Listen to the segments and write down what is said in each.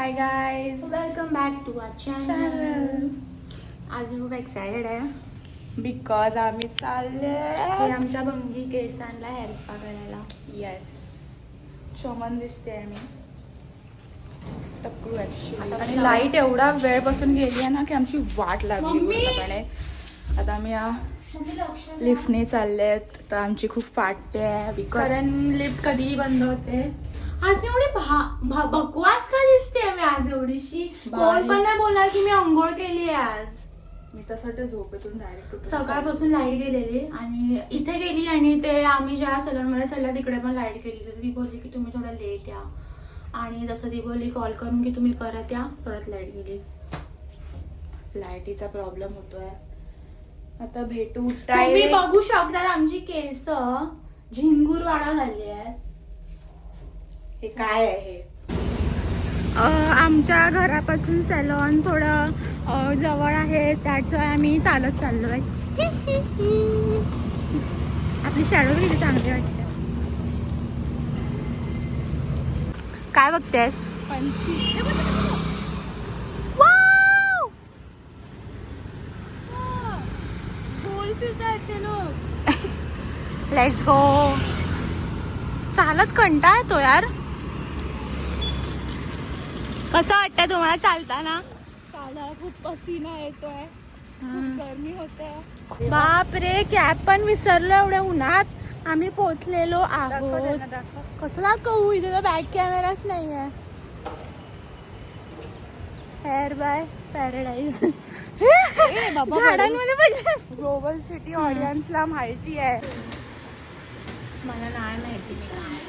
High guys, welcome back to our channel. आज मी खूप एक्सायटेड आहे बिकॉज आम्ही चालले हे आमच्या बंगी केसांना हेअर स्पा करायला. येस. चमन दिसते मी टक्कू ॲक्च्युली. आता आणि लाईट एवढा वेळपासून गेली आहे ना की आमची वाट लागली मम्मी! पूर्णपणे. आता आम्ही या लिफ्टने चाललेत तर आमची खूप फाटते आहे बिकॉज कारण लिफ्ट कधीही बंद होते. आज मी एवढी बकवास का दिसते मी आज एवढीशी. कोण पण नाही बोलणार की मी अंघोळ केली आहे आज. मी तसं झोपेतून डायरेक्ट सकाळपासून लाईट गेलेली आणि इथे गेली आणि ते आम्ही ज्या सलूनमध्ये चालल्या तिकडे पण लाईट गेली. तर ती बोलली की तुम्ही थोडं लेट या आणि जसं ती बोलली कॉल करून की तुम्ही परत या. परत लाईट गेली. लाईटीचा प्रॉब्लेम होतोय. आता भेटू. तुम्ही बघू शकता आमची केस झिंगूरवाडा झाली आहे. हे काय आहे? आमच्या घरापासून सॅलॉन थोडं जवळ आहे. त्याच आम्ही चालत चाललोय. आपली शॅडो किती चांगली वाटते. काय बघतेस? Let's go. चालत कंटाळा येतो यार. कसं वाटतं तुम्हाला चालताना? चालायला खूप पसीना येतोय, खूप गरमी होते. बाप रे, कॅब पण विसरलो एवढ्या उन्हात. आम्ही पोहोचलेलो आहोत. कसं दाखवू? इथे तर बॅक कॅमेराच नाहीये. Hair by paradise. झाडांमध्ये पडले. ग्लोबल सिटी ऑडियन्सला माहिती आहे. मला नाही माहिती. मी काय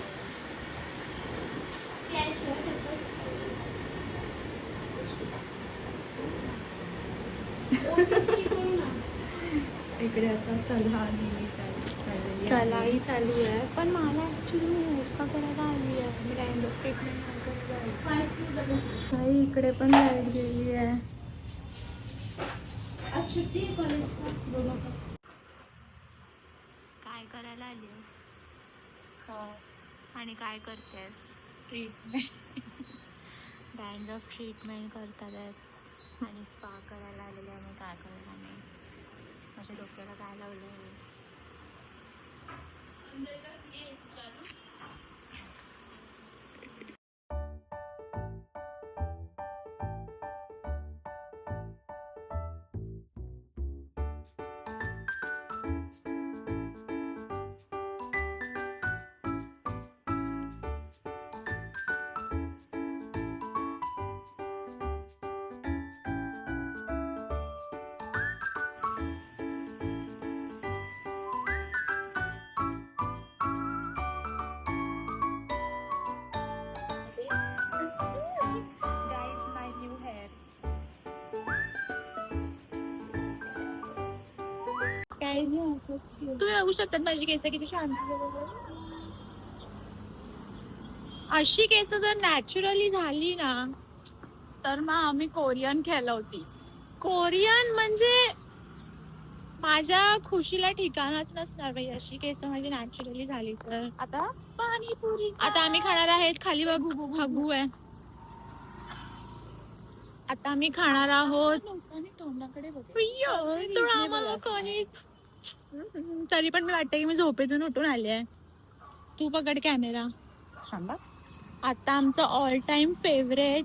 इकडे आता सलाही सलाई चालू आहे. पण मला ऍक्च्युली मी हेअर स्पा करायला आली आहे. मी रँडम ट्रीटमेंट इकडे पण लाईट गेली आहे. काय करायला आलीस आणि काय करतेस? ट्रीटमेंट. रँडम ट्रीटमेंट करतात आहेत आणि स्पा करायला आलेले आहे. मी काय करायला नाही. माझ्या डोक्याला काय लावलं आहे? तुम्ही बघू शकतात माझी केस किती शांत. अशी केस जर नॅचरली झाली ना तर मग आम्ही कोरियन खेळवती. कोरियन म्हणजे माझ्या खुशीला ठिकाणच नसणार बाई. अशी केस माझी नॅचरली झाली तर. आता पाणीपुरी. आता आम्ही खाणार आहेत. खाली बघू भागू आहे. आता आम्ही खाणार आहोत. तोंडाकडे तर आम्हाला कोणीच. तरी पण मी वाटतं की मी झोपेतून उठून आले आहे. तू पकड कॅमेरा. आता आमचं ऑल टाइम फेवरेट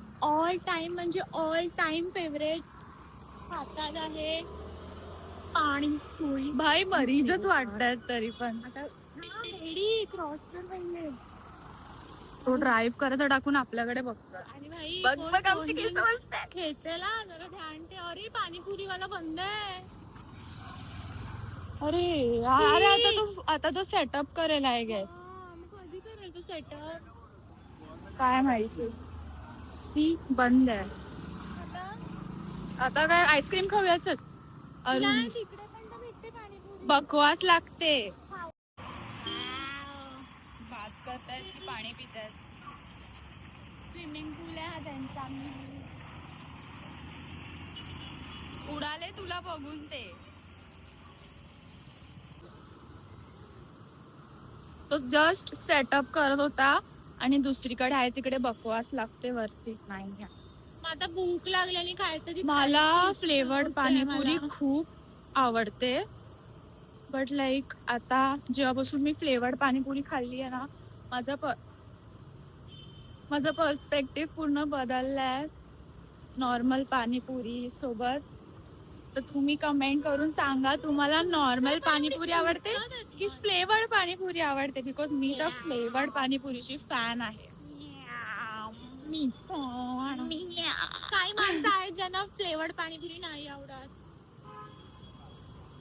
हातात आहे पाणीपुरी. भाई मरीजच वाटतात तरी पण. आता रेडी क्रॉस कर पाहिजे. तो ड्राईव्ह करायचा टाकून आपल्याकडे बघतो. आणि भाई बघ आमची केस मस्त खेचायला जरा ध्यान ठेव. अरे पाणीपुरी वाला बंद आहे. अरे आता तो सेटअप करेल आहे गॅस. कधी करेल तो सेटअप काय माहिती. सी बंद आहे. आता काय आईस्क्रीम खाऊयाच. बकवास लागते. बात करतायत की पाणी पितायत. स्विमिंग पूल आहे हा त्यांचा. उडाले तुला बघून ते. तो जस्ट सेटअप करत होता आणि दुसरीकडे आहे तिकडे बकवास लागते वरती. नाही मग आता भूक लागल्याने काहीतरी मला खायची इच्छा फ्लेवर्ड होते पाणीपुरी मला. खूप आवडते. बट लाईक आता जेव्हापासून मी फ्लेवर्ड पाणीपुरी खाल्ली आहे ना, माझा पर्स्पेक्टिव्ह पूर्ण बदललाय नॉर्मल पाणीपुरी सोबत. तर तुम्ही कमेंट करून सांगा तुम्हाला नॉर्मल पाणीपुरी आवडते की फ्लेवर्ड पाणीपुरी आवडते. बिकॉज मी तर फ्लेवर्ड पाणीपुरीची फॅन आहे. मी काही माणसं आहेत ज्यांना फ्लेवर्ड पाणीपुरी नाही आवडत.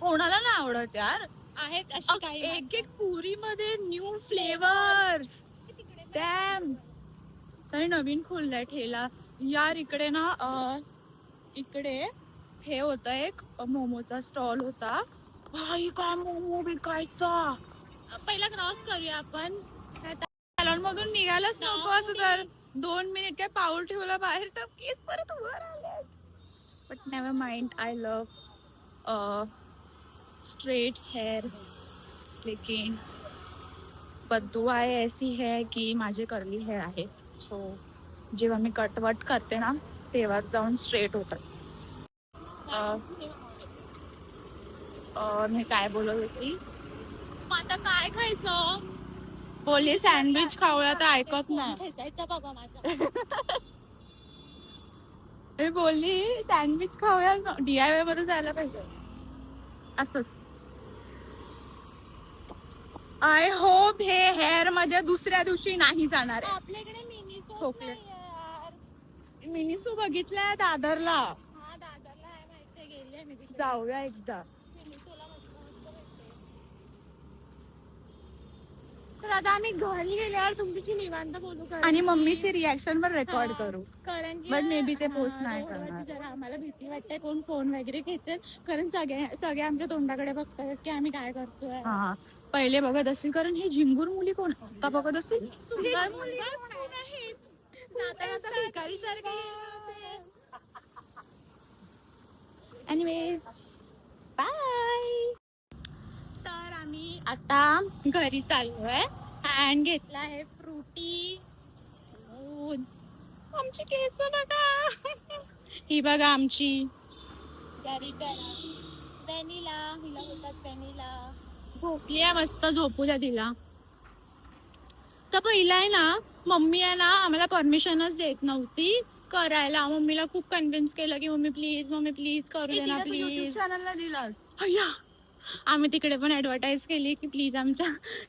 कोणाला नाही आवडत यार. आहेत अशी काही एक एक पुरी मध्ये न्यू फ्लेवर्स. डॅम. तरी नवीन खुललाय ठेला यार इकडे ना. इकडे हे होतं एक मोमोचा स्टॉल होता. भाई काय मोमो विकायचा. पहिला क्रॉस करूया आपण. सॅलॉन मधून निघायलाच नको असं तर 2 मिनिट काय पाऊल ठेवलं बाहेर तर केस परत वर आले. But never mind. I love straight hair. लेकिन बददुआ ऐसी है की माझे कर्ली हेयर आहेत. सो जेव्हा मी कटवट करते ना तेव्हा जाऊन स्ट्रेट होतात. मी काय बोलत होती. मग आता काय खायचं. बोलली सँडविच खाऊया तर ऐकत नाही. खेचायचा बाबा माझा. मी बोलली सँडविच खाऊया DIY मध्ये जायला पाहिजे असंच. आय होप हे हेअर माझ्या दुसऱ्या दिवशी नाही जाणार आहे. आपल्याकडे मिनिसो चॉकलेट. यार. मिनिसो बघितलाय दादरला. हा दादाला आहे माहितीये गेले मी तिकडे. जाऊया एकदा. मिनिसोला मस्त मस्त भेटते. तर आता आम्ही घरी गेल्यावर तुमच्याशी निवांत बोलू आणि मम्मीची रिॲक्शन वर रेकॉर्ड करू. कारण की But maybe ते post हा, नाही रोडवरती करणार. जरा आम्हाला भीती वाटते कोण फोन वगैरे खेचेल. कारण सगळे आमच्या तोंडाकडे बघतात की आम्ही काय करतोय. हा पहिले बघत असतील कारण हे झिंगूर मुली कोण आता बघत असतील. सुंदर मुली कोण आहेत. जाता जाता भिकारी सारखे होते. Anyways bye. तर आम्ही आता घरी चाललोय आणि घेतला आहे फ्रुटी स्मूथ. आमची केस बघा. ही बघा आमची व्हॅनिला. हिला बोलतात व्हॅनिला. झोपली आहे मस्त. झोपू द्या तिला. तर पहिला आहे ना मम्मी आहे ना आम्हाला परमिशनच देत नव्हती करायला. मम्मीला खूप कन्व्हिन्स केलं की मम्मी प्लीज करू दे ना प्लीज. चॅनलला दिलास. अय्या आम्ही तिकडे पण ऍडव्हर्टाईज केली की प्लीज आमच्या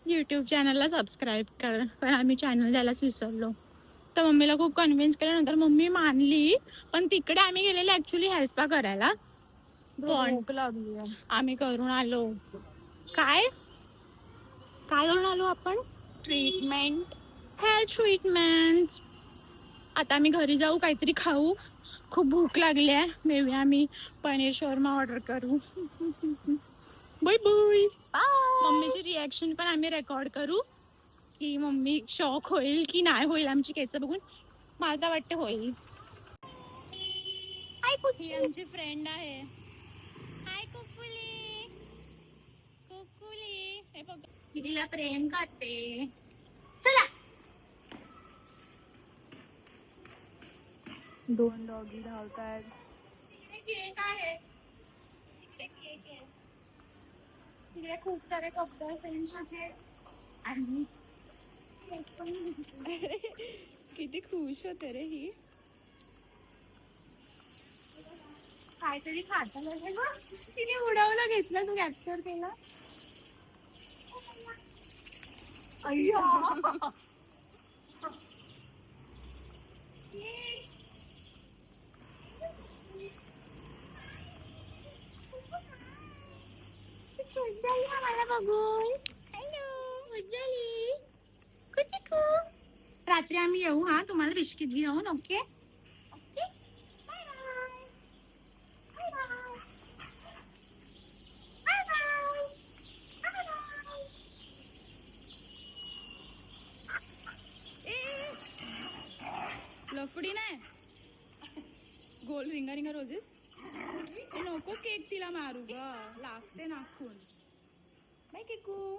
युट्यूब चॅनलला सबस्क्राईब कर. पण आम्ही चॅनल द्यायलाच विसरलो. तर मम्मीला खूप कन्व्हिन्स केल्यानंतर मम्मी मानली. पण तिकडे आम्ही गेलेलो ऍक्च्युली हेअर स्पा करायला. पण भूक लागली. आम्ही करून आलो काय करून आलो आपण. ट्रीटमेंट. Hair treatment. आता आम्ही घरी जाऊ काहीतरी खाऊ. खूप भूक लागली आहे. मे बी आम्ही पनीर शोरमा ऑर्डर करू. Bye bye. मम्मीची रिॲक्शन पण आम्ही रेकॉर्ड करू की मम्मी शॉक होईल की नाही होईल आमची केस बघून. मला तर वाटते होईल. ही आमची फ्रेंड आहे. हाय कुकुली. कुकुली. हे बघ तिला प्रेम करते. चला. 2 डॉगी धावतायत. केक आहे. केक आहे. तिकडे खूप सारे कपडे फ्रेंड्स आहेत आणि किती खुश होते रे ही. काहीतरी खाताना तिने उडवलं घेतलं तू कॅप्चर केलं. अय्या मला बघून. हॅलो मज्जाली. रात्री आम्ही येऊ हा तुम्हाला बिस्किट घेऊन. Okay okay bye bye. Bye bye. Bye bye. लफडी नाही. गोल रिंगा रिंगा रोजेस. नको केक तिला मारू ग लागते नाखून. बाय केकू.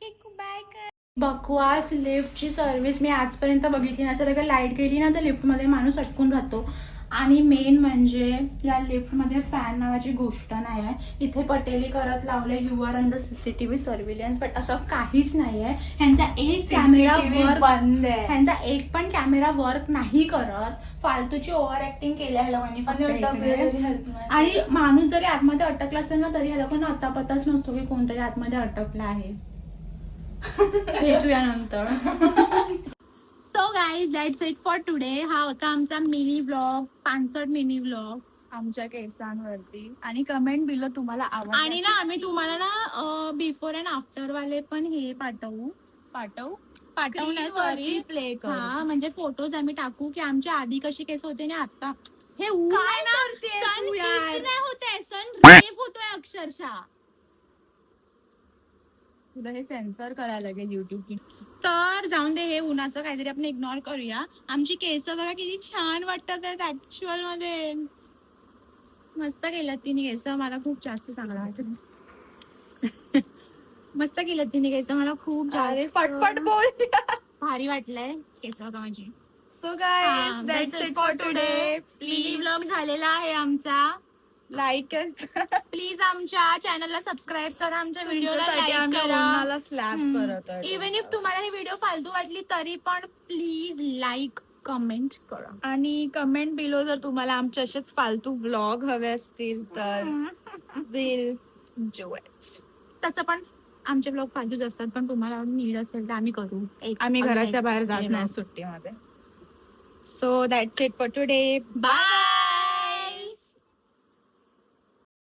केकू बाय कर. बकवास लिफ्टची सर्व्हिस मी आजपर्यंत बघितली नाही. असं लाईट गेली ना तर लिफ्टमध्ये माणूस अटकून राहतो. आणि मेन म्हणजे या लिफ्टमध्ये फॅन नावाची गोष्ट नाही आहे. इथे पटेली करत लावले you are under CCTV surveillance, but असं काहीच नाही आहे. ह्यांचा एक कॅमेरा वर्क बंद आहे. ह्यांचा एक पण कॅमेरा वर्क नाही करत. फालतूची ओव्हर ऍक्टिंग केल्या ह्या लोकांनी फक्त इकडे. आणि माणूस जरी आतमध्ये अटकला असेल ना तरी ह्या लोकांना अतापताच नसतो की कोणतरी आतमध्ये अटकला आहे. भेटूया नंतर. So guys that's it for today. हा होता आमचा मिनी ब्लॉग, 5 मिनी ब्लॉग आमच्या केसांवरती. आणि कमेंट बिलो तुम्हाला आवडलं. आणि ना आम्ही तुम्हाला ना बिफोर अँड आफ्टर वाले पण हे पाठवणार सॉरी प्ले कर. हा म्हणजे फोटोज आम्ही टाकू की आमच्या आधी कशी केस होते ना आता. हे ऊन काय आहे ना, करतेय sun तू यार? kissed नाही होते, सन रेप होतोय अक्षरशः. तुला हे सेन्सर करायला लागेल युट्यूब. तर जाऊन दे, हे उन्हाचं काहीतरी आपण इग्नोर करूया. आमची केस बघा किती छान वाटतात आहेत ऍक्च्युअल मध्ये. मस्त केल्यात तिने केस, मला खूप जास्त चांगला वाटलं. मस्त केल्यात तिने केस, मला खूप जास्त फटफट बोल. भारी वाटलंय केस बघा माझी. So guys that's it for today. Mini blog झालेला आहे आमचा. लाईक प्लीज आमच्या चॅनलला सबस्क्राईब करा, आमच्या व्हिडिओला लाईक करा. स्लॅप करत आहे. इवन इफ तुम्हाला ही व्हिडिओ फालतू वाटली तरी पण प्लीज लाईक कमेंट करा. आणि कमेंट बिलो जर तुम्हाला आमचे असेच फालतू व्लॉग हवे असतील तर विल डू इट. तसं पण आमचे ब्लॉग फालतूच असतात, पण तुम्हाला नीड असेल तर आम्ही करू. आम्ही घराच्या बाहेर जात नाही सुट्टीमध्ये. So that's it for today. Bye.